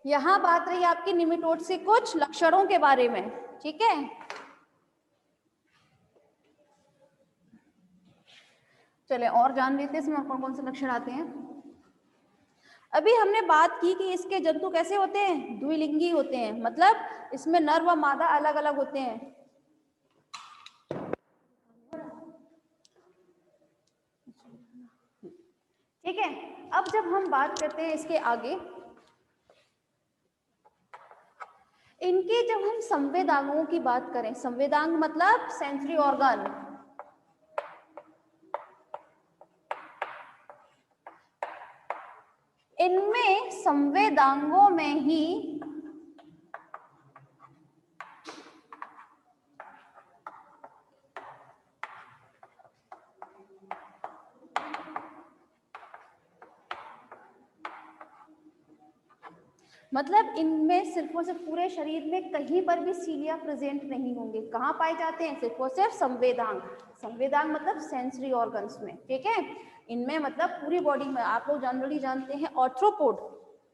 यहाँ बात रही आपकी निमेटोड से कुछ लक्षणों के बारे में, ठीक है। चले और जान लेते हैं इसमें कौन कौन से लक्षण आते हैं। अभी हमने बात की कि इसके जंतु कैसे होते हैं, द्विलिंगी होते हैं, मतलब इसमें नर व मादा अलग अलग होते हैं। ठीक है, अब जब हम बात करते हैं इसके आगे, इनके जब हम संवेदांगों की बात करें, संवेदांग मतलब सेंसरी ऑर्गन, इनमें संवेदांगों में ही मतलब इनमें सिर्फ और सिर्फ पूरे शरीर में कहीं पर भी सीलिया प्रेजेंट नहीं होंगे। कहाँ पाए जाते हैं, सिर्फ और सिर्फ संवेदांग, संवेदांग मतलब सेंसरी ऑर्गन्स में, ठीक है। इनमें मतलब पूरी बॉडी में, आप लोग जनरली जानते हैं ऑर्थ्रोपोड,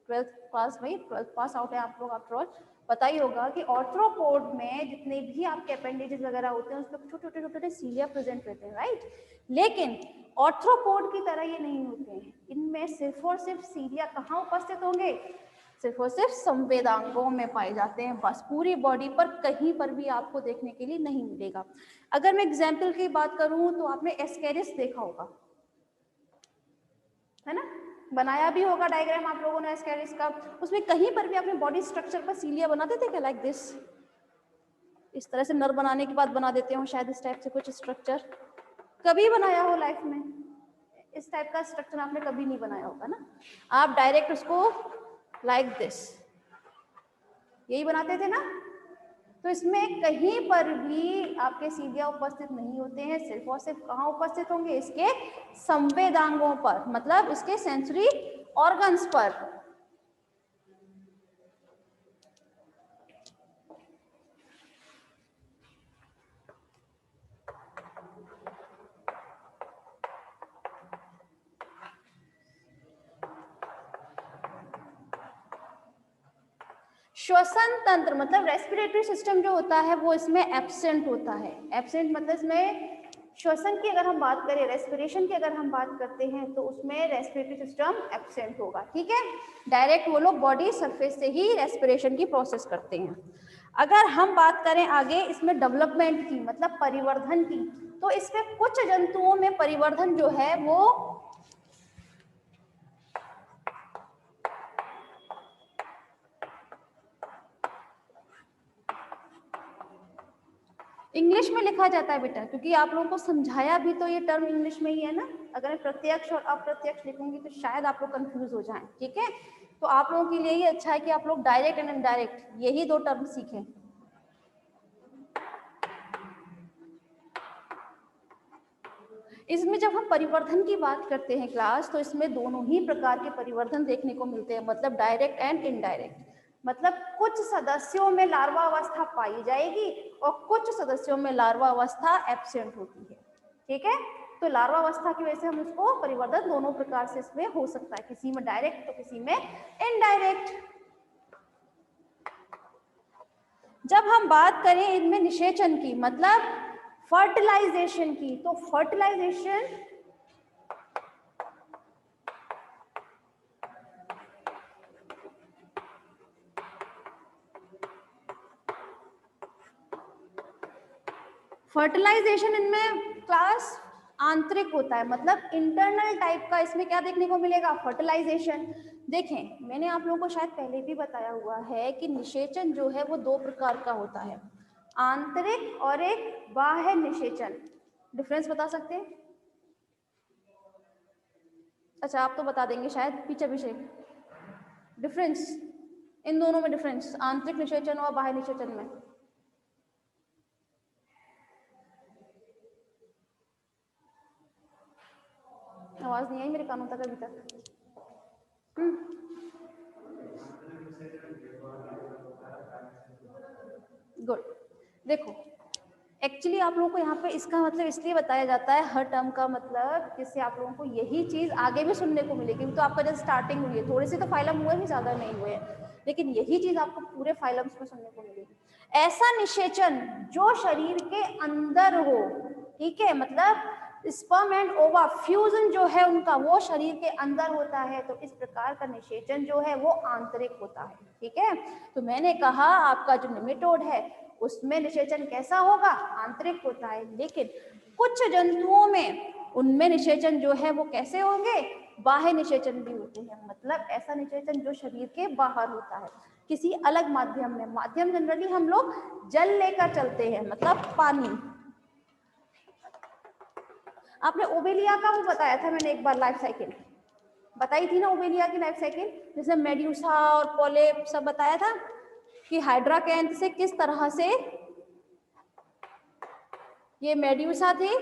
12th पास, भाई 12th पास आउट है आप लोग, आफ्टर ऑल पता ही होगा कि ऑर्थ्रोपोड में जितने भी आपके अपेंडेजेस वगैरह होते हैं उसमें छोटे छोटे सीलिया प्रेजेंट रहते हैं, राइट। लेकिन ऑर्थ्रोपोड की तरह ये नहीं होते हैं, इनमें सिर्फ और सिर्फ सीलिया कहाँ उपस्थित होंगे, सिर्फ और सिर्फ संवेदांगों में पाए जाते हैं, बस पूरी बॉडी पर कहीं पर भी आपको देखने के लिए नहीं मिलेगा। अगर मैं एग्जाम्पल की बात करूं तो आपने एस्केरिस देखा होगा, है ना, बनाया भी होगा डायग्राम आप लोगों ने एस्केरिस का, उसमें कहीं पर भी अपने बॉडी स्ट्रक्चर पर सीलिया बनाते थे क्या, लाइक दिस, इस तरह से नर बनाने के बाद बना देते हो शायद इस टाइप से कुछ स्ट्रक्चर, कभी बनाया हो लाइफ में, इस टाइप का स्ट्रक्चर आपने कभी नहीं बनाया होगा ना, आप डायरेक्ट उसको लाइक दिस यही बनाते थे ना। तो इसमें कहीं पर भी आपके सीलिया उपस्थित नहीं होते हैं, सिर्फ और सिर्फ कहाँ उपस्थित होंगे, इसके संवेदांगों पर, मतलब इसके सेंसरी ऑर्गन्स पर। श्वसन तंत्र मतलब रेस्पिरेटरी सिस्टम जो होता है वो इसमें एब्सेंट होता है। एब्सेंट मतलब इसमें श्वसन की अगर हम बात करें, रेस्पिरेशन की अगर हम बात करते हैं तो उसमें रेस्पिरेटरी सिस्टम एब्सेंट होगा, ठीक है। डायरेक्ट वो लोग बॉडी सरफेस से ही रेस्पिरेशन की प्रोसेस करते हैं। अगर हम बात करें आगे इसमें डेवलपमेंट की मतलब परिवर्धन की, तो इसमें कुछ जंतुओं में परिवर्धन जो है वो इंग्लिश में लिखा जाता है बेटा, क्योंकि आप लोगों को समझाया भी तो ये टर्म इंग्लिश में ही है ना। अगर मैं प्रत्यक्ष और अप्रत्यक्ष लिखूंगी तो शायद आप लोग कंफ्यूज हो जाएं, ठीक है। तो आप लोगों के लिए ही अच्छा है कि आप लोग डायरेक्ट एंड इनडायरेक्ट यही दो टर्म सीखें। इसमें जब हम परिवर्धन की बात करते हैं क्लास, तो इसमें दोनों ही प्रकार के परिवर्धन देखने को मिलते हैं, मतलब डायरेक्ट एंड इनडायरेक्ट। मतलब कुछ सदस्यों में लार्वा अवस्था पाई जाएगी और कुछ सदस्यों में लार्वा अवस्था एब्सेंट होती है, ठीक है। तो लार्वा अवस्था की वजह से हम इसको परिवर्तन दोनों प्रकार से इसमें हो सकता है, किसी में डायरेक्ट तो किसी में इनडायरेक्ट। जब हम बात करें इनमें निषेचन की मतलब फर्टिलाइजेशन की, तो फर्टिलाइजेशन फर्टिलाइजेशन इनमें क्लास आंतरिक होता है, मतलब इंटरनल टाइप का इसमें क्या देखने को मिलेगा, फर्टिलाइजेशन। देखें मैंने आप लोगों को शायद पहले भी बताया हुआ है कि निषेचन जो है वो दो प्रकार का होता है, आंतरिक और एक बाह्य निषेचन। डिफरेंस बता सकते हैं? अच्छा आप तो बता देंगे शायद पीछे पीछे डिफरेंस, इन दोनों में डिफरेंस आंतरिक निषेचन और बाह्य निषेचन में। आवाज नहीं आई मेरे कानों तक अभी तक। गुड। देखो एक्चुअली आप लोगों को यहाँ पे इसका मतलब इसलिए बताया जाता है हर टर्म का मतलब, जिससे आप लोगों को यही चीज आगे भी सुनने को मिलेगी। तो आपका जब स्टार्टिंग हुई है, थोड़े से तो फाइलम हुए भी, ज्यादा नहीं हुए, लेकिन यही चीज आपको पूरे फाइलम्स में सुनने को मिलेगी। ऐसा निषेचन जो शरीर के अंदर हो, ठीक है, मतलब स्पर्म एंड ओवा फ्यूजन जो है उनका वो शरीर के अंदर होता है, तो इस प्रकार का निषेचन जो है वो आंतरिक होता है, ठीक है। तो मैंने कहा आपका जो निमेटोड है उसमें निषेचन कैसा होगा, आंतरिक होता है, लेकिन कुछ जंतुओं में उनमें निषेचन जो है वो कैसे होंगे, बाह्य निषेचन भी होते हैं, मतलब ऐसा निषेचन जो शरीर के बाहर होता है किसी अलग माध्यम में। माध्यम जनरली हम लोग जल लेकर चलते हैं, मतलब पानी। आपने ओबेलिया का वो बताया था मैंने एक बार, लाइफ साइकिल बताई थी ना, ओबेलिया की लाइफ साइकिल, जिसमें मेड्यूसा और पोलेप सब बताया था कि हाइड्रा कैंथ से किस तरह से ये मेड्यूसा थे,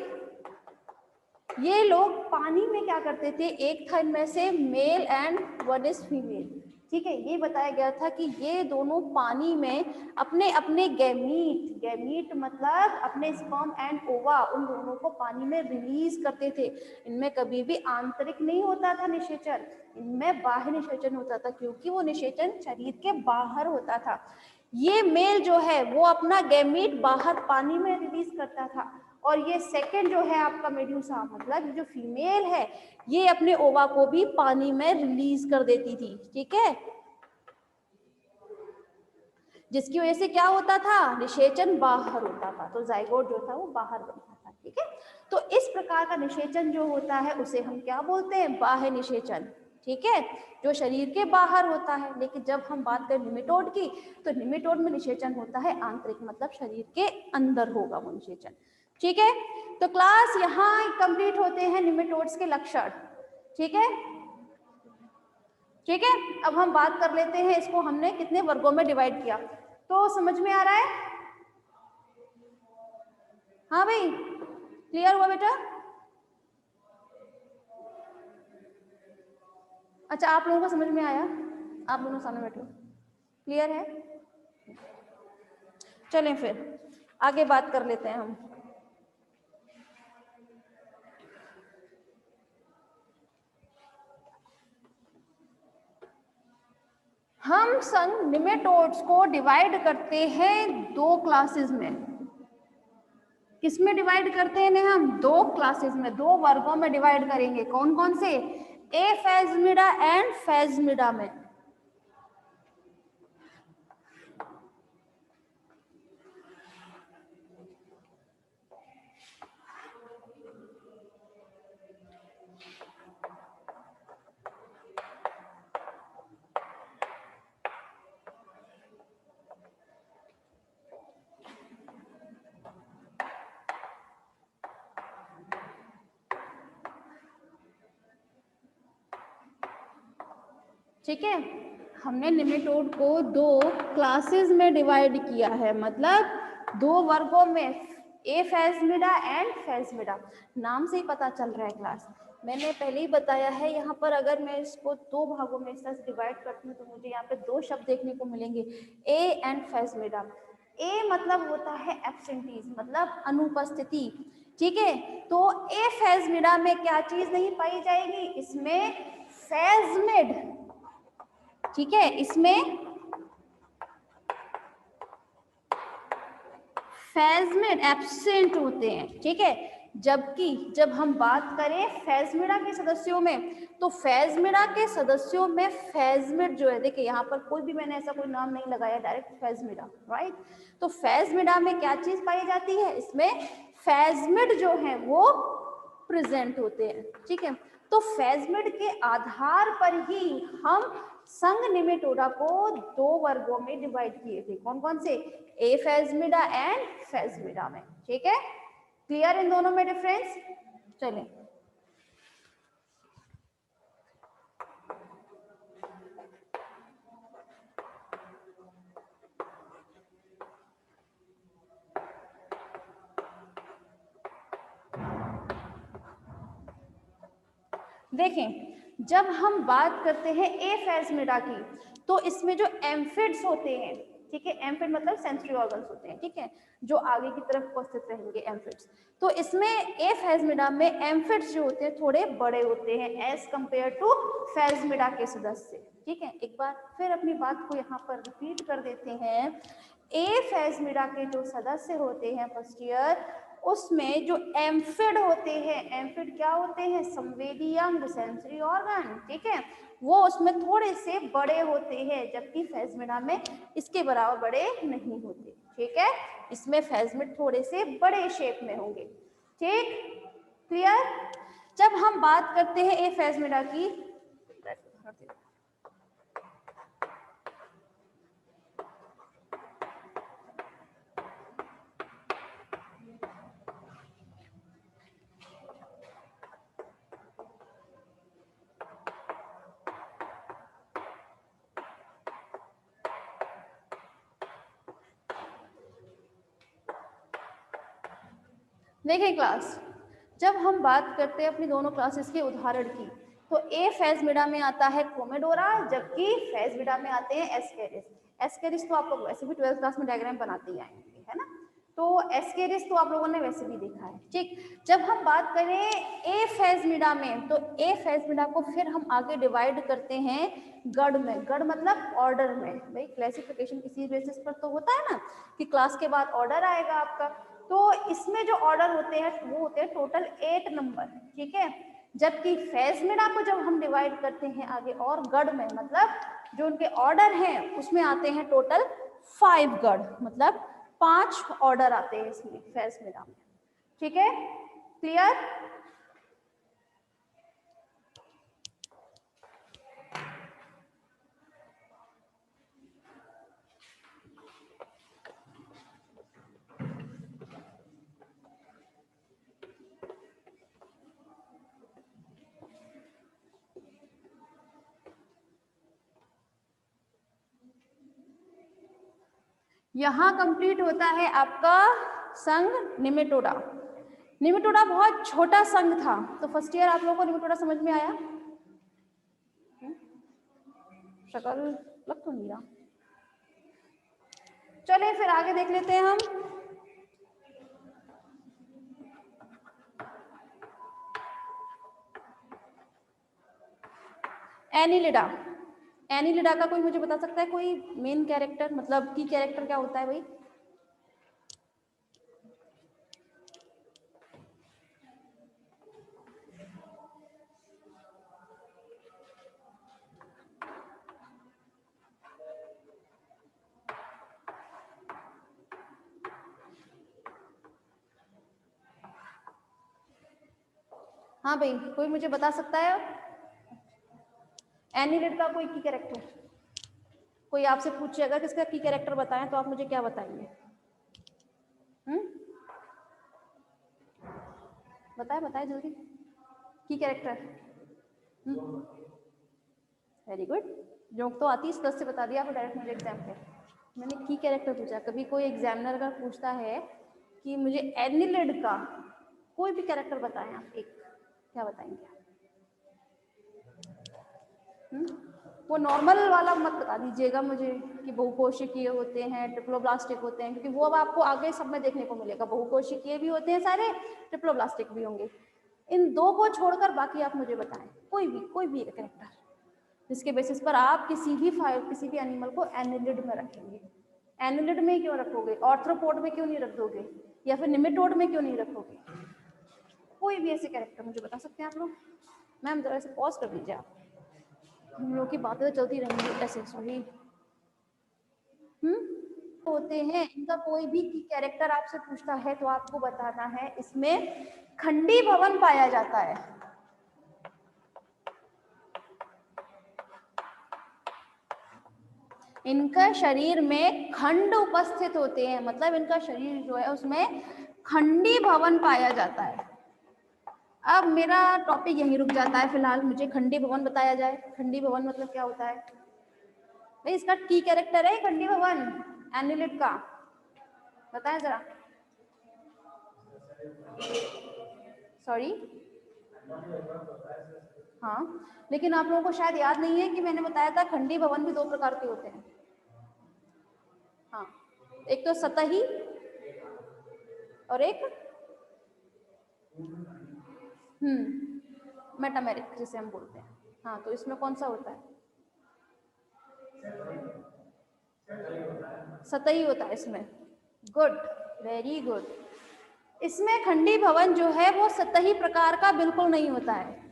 ये लोग पानी में क्या करते थे, एक था इनमें से male and one is female, ठीक है। ये बताया गया था कि ये दोनों पानी में अपने अपने गैमीट, गैमीट मतलब अपने स्पर्म एंड ओवा, उन दोनों को पानी में रिलीज करते थे। इनमें कभी भी आंतरिक नहीं होता था निषेचन, इनमें बाह्य निषेचन होता था, क्योंकि वो निषेचन शरीर के बाहर होता था। ये मेल जो है वो अपना गैमीट बाहर पानी में रिलीज करता था, और ये सेकंड जो है आपका मेड्यूसा, मतलब जो फीमेल है, ये अपने ओवा को भी पानी में रिलीज कर देती थी, ठीक है। जिसकी वजह से क्या होता था, निषेचन बाहर होता था, तो जाइगोट जो था वो बाहर बनता था, ठीक है। तो इस प्रकार का निषेचन जो होता है उसे हम क्या बोलते हैं, बाह्य निषेचन, ठीक है, जो शरीर के बाहर होता है। लेकिन जब हम बात करें निमेटोड की, तो निमेटोड में निषेचन होता है आंतरिक, मतलब शरीर के अंदर होगा वो निषेचन, ठीक है। तो क्लास यहाँ कंप्लीट होते हैं निमेटोड्स के लक्षण, ठीक है, ठीक है। अब हम बात कर लेते हैं, इसको हमने कितने वर्गों में डिवाइड किया, तो समझ में आ रहा है, हाँ भाई, क्लियर हुआ बेटा? अच्छा, आप लोगों को समझ में आया, आप दोनों सामने बैठो, क्लियर है? चलें फिर आगे बात कर लेते हैं हम। हम संग निमेटोड्स को डिवाइड करते हैं दो क्लासेस में। किसमें डिवाइड करते हैं हम, दो क्लासेस में, दो वर्गों में डिवाइड करेंगे। कौन कौन से, एफेजमिडा एंड फेजमिडा में। ठीक है, हमने निमेटोड को दो क्लासेस में डिवाइड किया है, मतलब दो वर्गों में, एफेजमिडा एंड फेजमिडा। नाम से ही पता चल रहा है क्लास, मैंने पहले ही बताया है। यहाँ पर अगर मैं इसको दो भागों में इस तरह से डिवाइड करती हूँ तो मुझे यहाँ पे दो शब्द देखने को मिलेंगे, ए एंड फेजमिडा। ए मतलब होता है एब्सेंटीज, मतलब अनुपस्थिति, ठीक है। तो ए फेजमिडा में क्या चीज नहीं पाई जाएगी, इसमें फेजमिड, ठीक है, इसमें फेजमिड एब्सेंट होते हैं, ठीक है। जबकि जब हम बात करें फेजमिडा के सदस्यों में, तो फेजमिडा के सदस्यों में फेजमिड जो है, देखिए यहाँ पर कोई भी मैंने ऐसा कोई नाम नहीं लगाया, डायरेक्ट फेजमिडा, राइट। तो फेजमिडा में क्या चीज पाई जाती है, इसमें फेजमिड जो है वो प्रेजेंट होते हैं, ठीक है। तो फेजमिड के आधार पर ही हम संघ निमेटोडा को दो वर्गों में डिवाइड किए थे। कौन कौन से, एफेजमिडा एंड फेजमिडा में, ठीक है। क्लियर इन दोनों में डिफरेंस? चलें, देखें, जब हम बात करते हैं एफेजमिडा की, तो इसमें जो एम्फिड्स होते हैं, ठीक है, एम्फिड मतलब सेंसरी ऑर्गन्स होते हैं, ठीक है, जो आगे की तरफ उपस्थित रहेंगे एम्फिड्स। तो इसमें एफेजमिडा में एम्फिड्स जो होते हैं थोड़े बड़े होते हैं एज कंपेयर टू फेजमिडा के सदस्य, ठीक है, एक बार फिर अपनी बात को यहाँ पर रिपीट कर देते हैं। ए फेजमिडा के जो सदस्य होते हैं फर्स्ट ईयर, उसमें जो एम्फिड होते हैं, एम्फिड क्या होते हैं, संवेदी अंग, सेंसरी ऑर्गन, ठीक है, वो उसमें थोड़े से बड़े होते हैं, जबकि फेजमिडा में इसके बराबर बड़े नहीं होते। ठीक है, इसमें फेजमिड थोड़े से बड़े शेप में होंगे। ठीक, क्लियर। जब हम बात करते हैं ए फेजमिडा की, देखिए क्लास, जब हम बात करते हैं अपनी दोनों क्लासेस के उदाहरण की, तो ए फेजमिडा में आता है कोमेडोरा, जबकि फेजमिडा में आते हैं एस्केरिस। एस्केरिस तो आप लोग वैसे भी 12th क्लास में डायग्राम बनाते ही आएंगे, है ना, तो एस्केरिस तो आप लोगों ने वैसे भी देखा है। ठीक, जब हम बात करें ए फेजमिडा में, तो ए फेजमिडा को फिर हम आगे डिवाइड करते हैं गढ़ में। गढ़ मतलब ऑर्डर में। भाई क्लासिफिकेशन किसी बेसिस पर तो होता है ना, कि क्लास के बाद ऑर्डर आएगा आपका, तो इसमें जो ऑर्डर होते हैं वो होते हैं टोटल 8 नंबर। ठीक है, जबकि फेजमिडा को जब हम डिवाइड करते हैं आगे और गढ़ में, मतलब जो उनके ऑर्डर हैं उसमें आते हैं टोटल 5 गढ़, मतलब 5 ऑर्डर आते हैं इसमें फेजमिडा में। ठीक है, क्लियर। यहाँ कंप्लीट होता है आपका संघ निमेटोडा। निमेटोडा बहुत छोटा संघ था, तो फर्स्ट ईयर आप लोगों को निमेटोडा समझ में आया? शक्ल लग तो नहीं रहा। चलिए फिर आगे देख लेते हैं हम। एनिलिडा। एनिलिडा का कोई मुझे बता सकता है, कोई मेन कैरेक्टर, मतलब की कैरेक्टर क्या होता है भाई? हाँ भाई, कोई मुझे बता सकता है एनिलिड का कोई की कैरेक्टर? कोई आपसे पूछेगा किसका की कैरेक्टर बताएं, तो आप मुझे क्या बताएंगे? बताए बताए जल्दी, की कैरेक्टर। वेरी गुड, जोक तो आती है, प्लस से बता दिया आपको डायरेक्ट मुझे एग्जाम पे। मैंने की कैरेक्टर पूछा। कभी कोई एग्जामिनर अगर पूछता है कि मुझे एनिलिड का कोई भी कैरेक्टर बताएं आप एक, क्या बताएंगे? वो नॉर्मल वाला मत बता दीजिएगा मुझे कि बहुकोशिकीय होते हैं, ट्रिप्लोब्लास्टिक होते हैं, क्योंकि वो अब आपको आगे सब में देखने को मिलेगा। बहुकोशिकीय भी होते हैं सारे, ट्रिप्लोब्लास्टिक भी होंगे। इन दो को छोड़कर बाकी आप मुझे बताएं कोई भी एक कैरेक्टर जिसके बेसिस पर आप किसी भी एनिमल को एनिलिड में रखेंगे। एनिलिड में क्यों रखोगे? ऑर्थ्रोपोड में क्यों नहीं रख दोगे? या फिर निमेटोड में क्यों नहीं रखोगे? कोई भी ऐसे कैरेक्टर मुझे बता सकते हैं आप लोग? मैम जरा से पॉज कर दीजिए आप, हम लोग की बातें तो चलती रहेंगी ऐसे। सॉरी, होते हैं इनका कोई भी कैरेक्टर आपसे पूछता है तो आपको बताना है इसमें खंडी भवन पाया जाता है। इनका शरीर में खंड उपस्थित होते हैं, मतलब इनका शरीर जो है उसमें खंडी भवन पाया जाता है। अब मेरा टॉपिक यहीं रुक जाता है फिलहाल, मुझे खंडी भवन बताया जाए। खंडी भवन मतलब क्या होता है भाई? इसका की कैरेक्टर है खंडी भवन एनिलिड का, बताएं जरा। सॉरी, हाँ, लेकिन आप लोगों को शायद याद नहीं है कि मैंने बताया था खंडी भवन भी 2 प्रकार के होते हैं। हाँ, एक तो सतही और एक मेटामेरिक जिसे हम बोलते हैं। हाँ, तो इसमें कौन सा होता है? सतही होता है इसमें, गुड, वेरी गुड। इसमें खंडी भवन जो है वो सतही प्रकार का बिल्कुल नहीं होता है।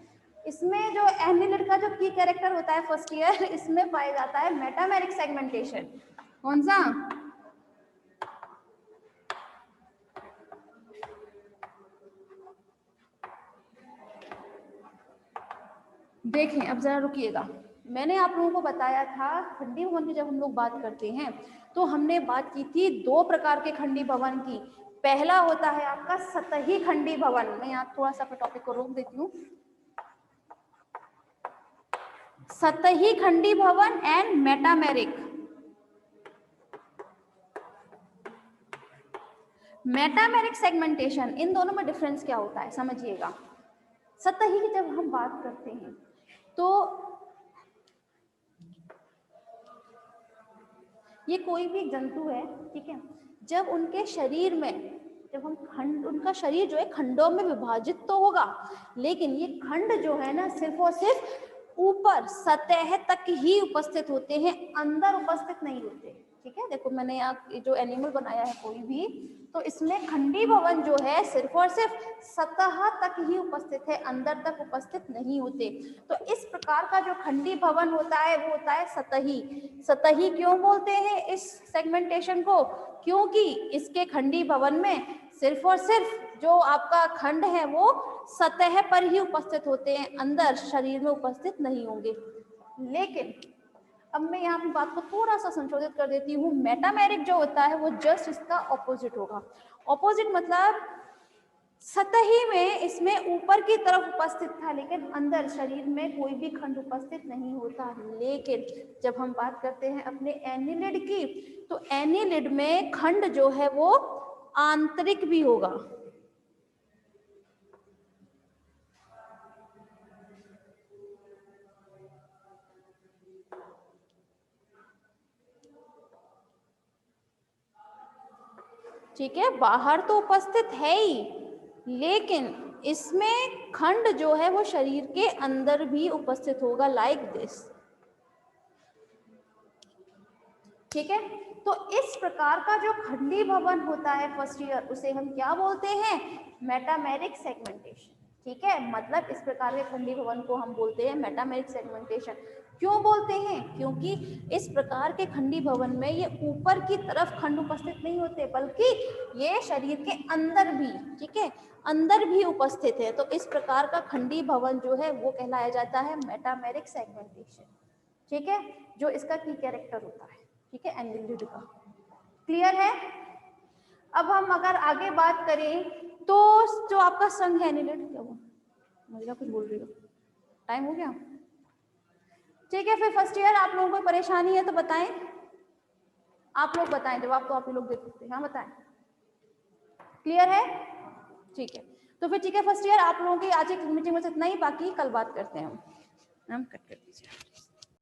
इसमें जो एनिलिड का जो की कैरेक्टर होता है फर्स्ट ईयर, इसमें पाया जाता है मेटामेरिक सेगमेंटेशन। कौन सा? देखें, अब जरा रुकिएगा। मैंने आप लोगों को बताया था खंडी भवन की जब हम लोग बात करते हैं तो हमने बात की थी दो प्रकार के खंडी भवन की। पहला होता है आपका सतही खंडी भवन। मैं यहाँ थोड़ा सा अपने टॉपिक को रोक देती हूँ। सतही खंडी भवन एंड मेटामेरिक। मेटामेरिक सेगमेंटेशन, इन दोनों में डिफरेंस क्या होता है समझिएगा। सतही की जब हम बात करते हैं तो ये कोई भी जंतु है, ठीक है, जब उनके शरीर में, जब हम खंड, उनका शरीर जो है खंडों में विभाजित तो होगा, लेकिन ये खंड जो है ना सिर्फ और सिर्फ ऊपर सतह तक ही उपस्थित होते हैं, अंदर उपस्थित नहीं होते। ठीक है, देखो मैंने यहाँ जो एनिमल बनाया है कोई भी, तो इसमें खंडी भवन जो है सिर्फ और सिर्फ सतह तक ही उपस्थित है, अंदर तक उपस्थित नहीं होते। तो इस प्रकार का जो खंडी भवन होता है वो होता है सतही। सतही क्यों बोलते हैं इस सेगमेंटेशन को? क्योंकि इसके खंडी भवन में सिर्फ और सिर्फ जो आपका खंड है वो सतह पर ही उपस्थित होते हैं, अंदर शरीर में उपस्थित नहीं होंगे। लेकिन अब मैं यहाँ की बात को थोड़ा सा संशोधित कर देती हूँ। मेटामेरिक जो होता है वो जस्ट इसका ऑपोजिट होगा। ऑपोजिट मतलब सतही में इसमें ऊपर की तरफ उपस्थित था, लेकिन अंदर शरीर में कोई भी खंड उपस्थित नहीं होता। लेकिन जब हम बात करते हैं अपने एनिलिड की, तो एनिलिड में खंड जो है वो आंतरिक भी होगा। ठीक है, बाहर तो उपस्थित है ही, लेकिन इसमें खंड जो है वो शरीर के अंदर भी उपस्थित होगा, लाइक दिस। ठीक है, तो इस प्रकार का जो खंडी भवन होता है फर्स्ट ईयर, उसे हम क्या बोलते हैं? Metameric segmentation. ठीक है, मतलब इस प्रकार के खंडी भवन को हम बोलते हैं मेटामेरिक सेगमेंटेशन। क्यों बोलते हैं? क्योंकि इस प्रकार के खंडी भवन में ये ऊपर की तरफ खंड उपस्थित नहीं होते, बल्कि ये शरीर के अंदर भी, ठीक है, अंदर भी उपस्थित है। तो इस प्रकार का खंडी भवन जो है वो कहलाया जाता है मेटामेरिक सेगमेंटेशन। ठीक है, जो इसका की कैरेक्टर होता है, ठीक है, एनिलिड का। क्लियर है? अब हम अगर आगे बात करें तो जो आपका संघ है एनिलिड, क्या हुआ? मुझे कुछ बोल रही हो? टाइम हो गया? ठीक है, फिर फर्स्ट ईयर आप लोगों को परेशानी है तो बताएं, आप लोग बताएं, जवाब तो आप लोग दे सकते हैं। हाँ बताएं, क्लियर है? ठीक है, तो फिर ठीक है फर्स्ट ईयर आप लोगों की आज एक मीटिंग में इतना ही, बाकी कल बात करते हैं हम। कट कर दीजिए।